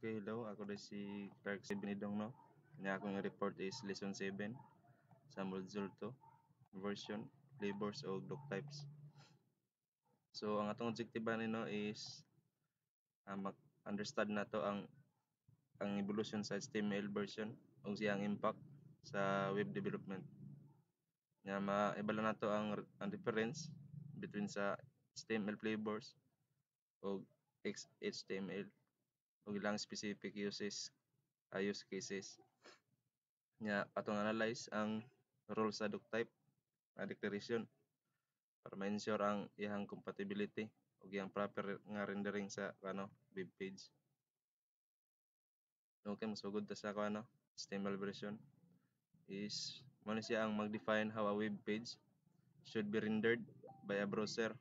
Okay, hello. Ako din si Clark C. Benidong, no? Kanya akong report is lesson 7 sa module 2, version, flavors o block types. So, ang atong objective nino is mag-understand na to ang evolution sa HTML version o siyang impact sa web development. Nya maibala nato ang difference between sa HTML flavors o XHTML o ilang specific use cases. Nya atong analyze ang role sa doc type declaration para ma-ensure ang iyang compatibility ug iyang proper nga rendering sa web page. Okay, masugod ta sa HTML version is mo na siya ang mag-define how a web page should be rendered by a browser.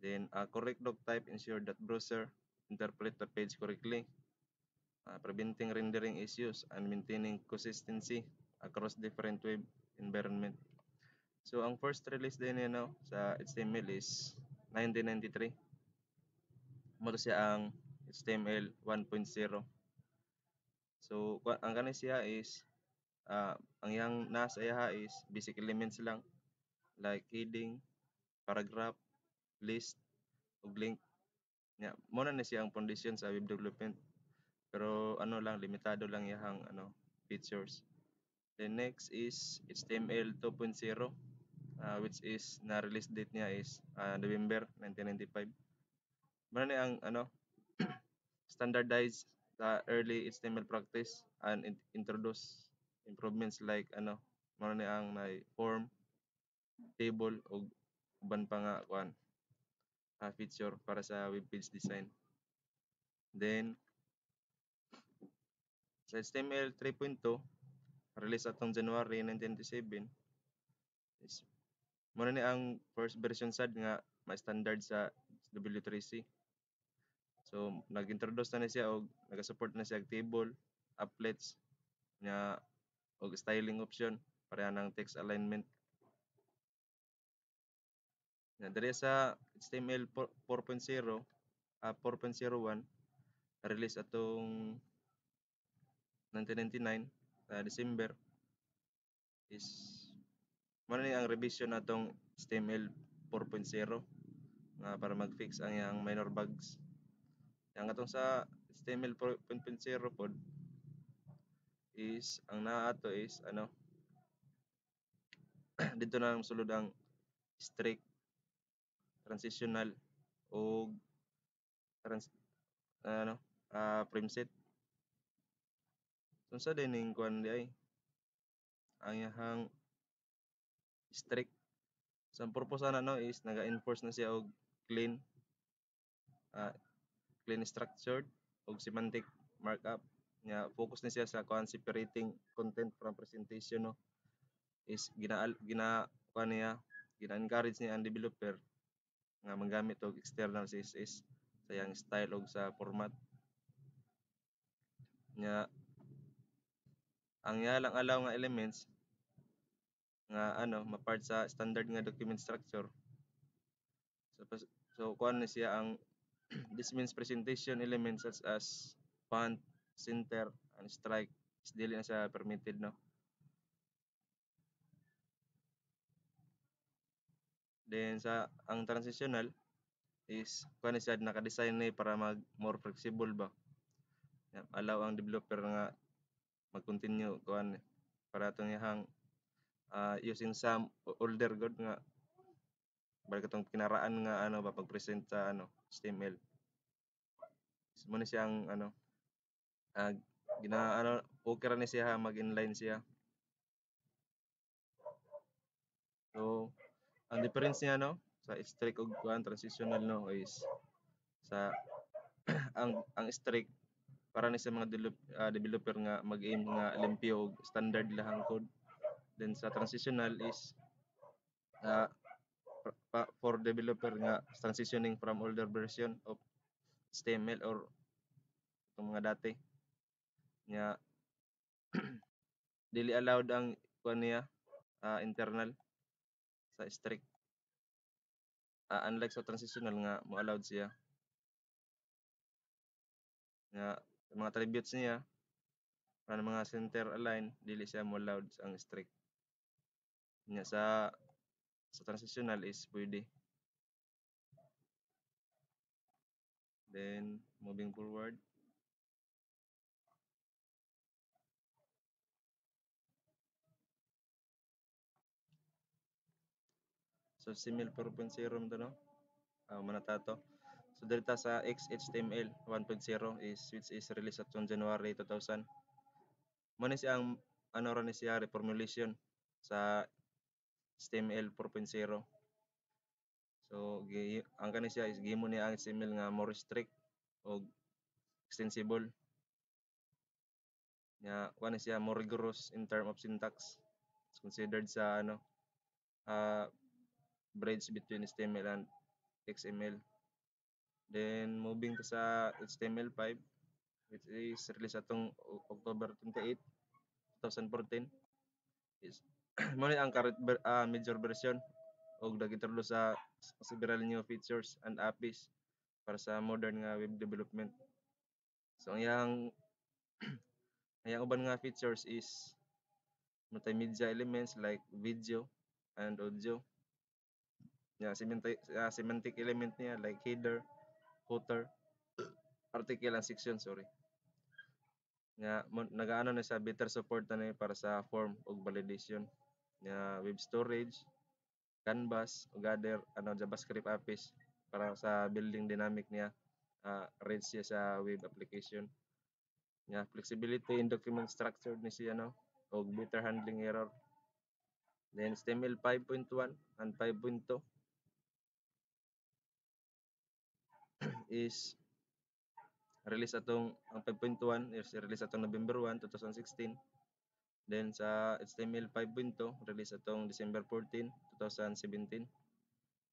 Then a correct doc type ensure that browser interpret the page correctly, preventing rendering issues and maintaining consistency across different web environment. So ang first release din niya sa HTML is 1993. Mo siya ang HTML 1.0. So ang kani siya is ang iyang nasa iya is basic elements lang like heading, paragraph, list, ug link. Nya mo na siya ang foundation sa web development. Pero limitado lang iyang features. Then next is HTML 2.0. Which is na release date niya is November 1995. Muna ang standardized early HTML practice and introduce improvements like muna ang form, table ug uban pa nga feature para sa web page design. Then sa HTML 3.2 release atong January 1997 is muna ni ang first version sad nga ma-standard sa W3C. So nag-introduce na siya og nagasupport na siya og table, applets nya og styling option para ng text alignment. Nya diri sa HTML 4.0 4.01 release atong 1999 sa December is muna ni ang revision atong HTML 4.0 nga para mag-fix ang iyang minor bugs. Yang atong sa HTML 4.0 pod is ang naa ato is dito na sulod ang strict, transitional o frame set. Unsa din ning kuan di ay ang iyang strict. So ang purpose is naga-enforce na siya og clean structured og semantic markup. Nya focus na siya sa separating content from presentation is gina-encourage niya ang developer nga manggamit og external CSS sa iyang style og sa format. Nya ang iyalang allow nga elements nga ma-part sa standard nga document structure. So kuan na siya ang this means presentation elements such as font, center, and strike is dili na siya permitted Then sa ang transitional is kuan na siya naka-design ni para more flexible ba. Allow ang developer nga mag-continue kuan para atong iyang using some older good nga balik katong kinaraan nga pag-present sa HTML. Mo ni siya ang okay ra ni siya mag-inline siya. So ang difference niya sa strict ug transitional is sa ang strict para ni sa mga developer nga mag-aim nga limpyo og standard lahang code. Then sa transitional is for developer nga transitioning from older version of HTML or itong mga dati nya dili allowed ang kuan niya internal sa strict. Unlike sa transitional nga mo allowed siya. Nga Yung mga attributes niya, para mga center align, dili siya mo allowed ang strict. Nya sa transitional is pwede. Then moving forward, so simil 4.0 mo to, no? Manatato. So dito sa XHTML 1.0 is which is released at January 2000. Muna siya ang ano ra ni siya reformulation sa HTML 4.0. So ang kani siya is gihimo niya ang HTML nga more strict o extensible. Nya kuan siya more rigorous in term of syntax. It's considered sa ano bridge between HTML and XML. Then moving to sa HTML5 which is released atong October 28, 2014 is mo ni ang current major version og nag-introduce sa several new features and APIs para sa modern nga web development. So ang iyang uban nga features is multimedia elements like video and audio. Semantic element niya like header, footer, article and section, sorry. Nagaano na sa better support na ni para sa form ug validation. Web storage, canvas ug other JavaScript APIs para sa building dynamic niya. Ready siya sa web application. Flexibility in document structure ni siya, no? O better handling error. Then HTML 5.1 and 5.2 is release atong ang 5.1 is release atong November 1, 2016. Then sa HTML 5.2 release atong December 14, 2017.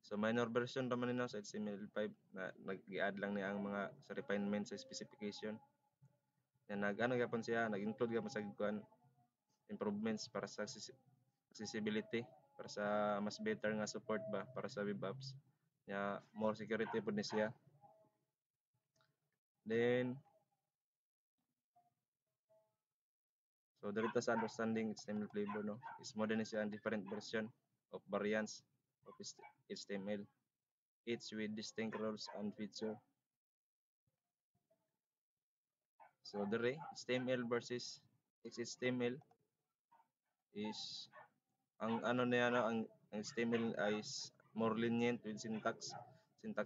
So minor version naman nino sa HTML5 na nag-i-add lang niya ang mga sa refinement sa specification. Nag-ano gyapon siya, nag-include gyapon sa kuan improvements para sa accessibility, para sa mas better nga support ba para sa web apps. More security pud ni siya. Then so dito sa understanding HTML flavor, no, is more than siya ang different version of variants of HTML, each with distinct roles and feature. So dire HTML versus XHTML is ang ano niya, no, ang HTML is more lenient with syntax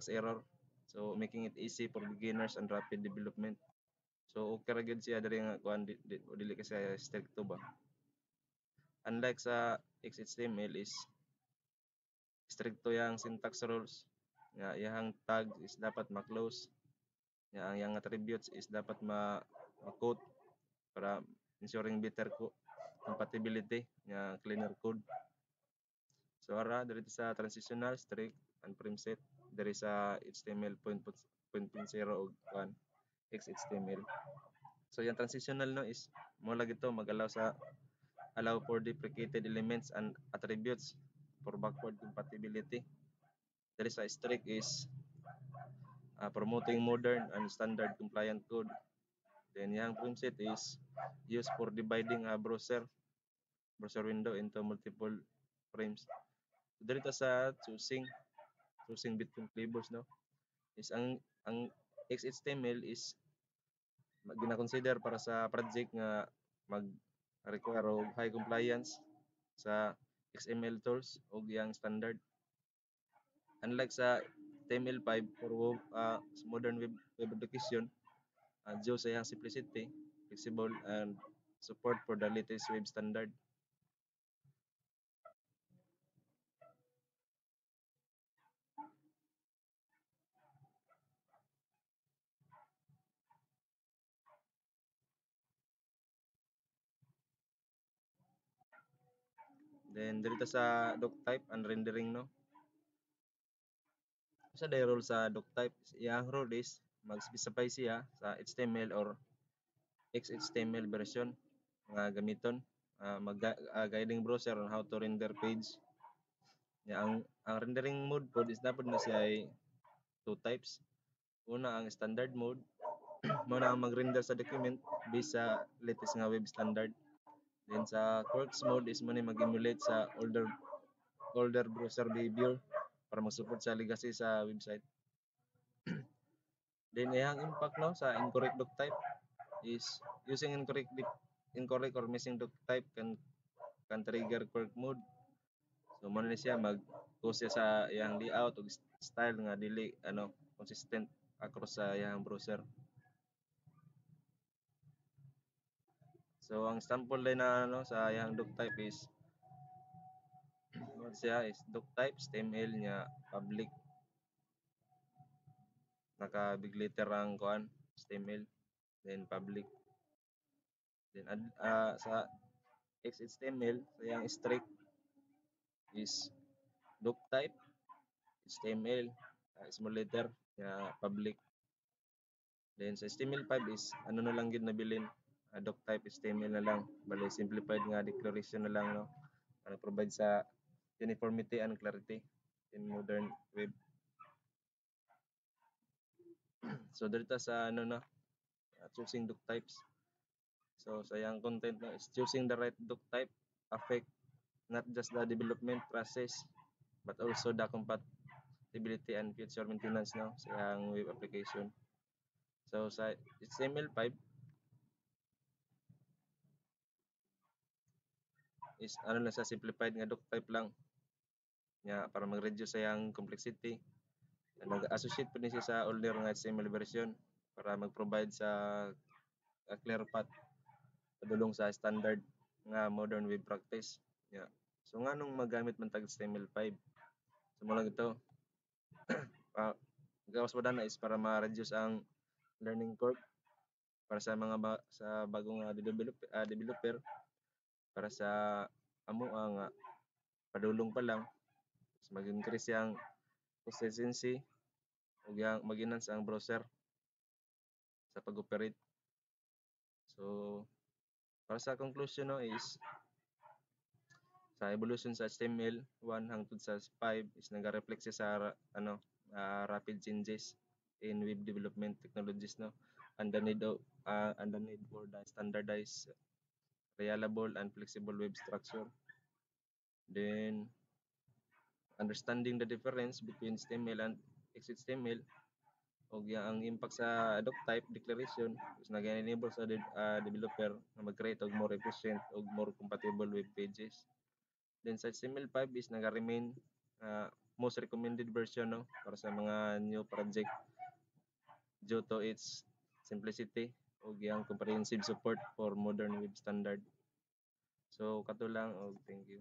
error, so making it easy for beginners and rapid development. So okay ra gyud siya diri nga kuan dili kasi stricto ba. Unlike sa XHTML is stricto yang syntax rules. Iyang tag is dapat ma-close. Ang yang attributes is dapat ma-quote para ensuring better compatibility, cleaner code. So ara diri sa transitional, strict and preset diri sa HTML 0.0 ug 1 XHTML. So yung transitional, no, is mo lagi to allow for deprecated elements and attributes for backward compatibility. Diri sa strict is promoting modern and standard compliant code. Then yung preset is used for dividing a browser window into multiple frames. So dito sa choosing between flavors, no, is ang XHTML is gina-consider para sa project nga mag-require og high compliance sa XML tools ug yang standard. Unlike sa HTML5 for modern web application, due sa iyang simplicity, flexible and support for the latest web standard. Then dito sa doc type and rendering, no. Sa role sa doc type, iyang role is mag-specify siya sa HTML or XHTML version nga gamiton, guiding browser on how to render page. Ang rendering mode pod is dapat na siya ay two types. Una ang standard mode mo na ang mag-render sa document based sa latest nga web standard. Then sa Quarks mode is mo na mag-emulate sa older browser behavior para mag-support sa legacy sa website. Then iyang impact no sa incorrect doc type is using incorrect or missing doc type can trigger Quark mode. So mo na siya mag-cause siya sa iyang layout ug style nga dili consistent across sa iyang browser. So ang sample din na sa iyang doc type is doc type HTML nya public naka big letter ang kuan HTML then public. Then sa XHTML sa iyang strict is doc type HTML small letter nya public. Then sa HTML5 is na lang gid nabilin doc type HTML na lang bali simplified nga declaration na lang no provide sa uniformity and clarity in modern web. So dito sa choosing doc types. So sa iyang content no, is choosing the right doc type affect not just the development process but also the compatibility and future maintenance no sa iyang web application. So sa HTML5 is na sa simplified nga doc type lang nya para mag-reduce sa iyang complexity. Nag-associate po siya sa older nga HTML version para mag-provide sa clear path padulong sa standard nga modern web practice. Yeah. So nganong magamit man tag HTML5? So mo lang ito. Gawas pa na is para ma-reduce ang learning curve para sa mga sa bagong developer para sa amo ang padulong pa lang mag-increase yang consistency ug yang mag-enhance ang browser sa pag-operate. So para sa conclusion no is sa evolution sa HTML1 hangtod sa 5 is naga-reflect siya sa rapid changes in web development technologies no and the need for the standardized reliable and flexible web structure. Then understanding the difference between HTML and XHTML ug ang impact sa doc type declaration is nag-enable sa developer na mag-create og more efficient ug more compatible web pages. Then sa HTML5 is naga-remain most recommended version no para sa mga new project due to its simplicity ug yang comprehensive support for modern web standard. So kato lang og thank you.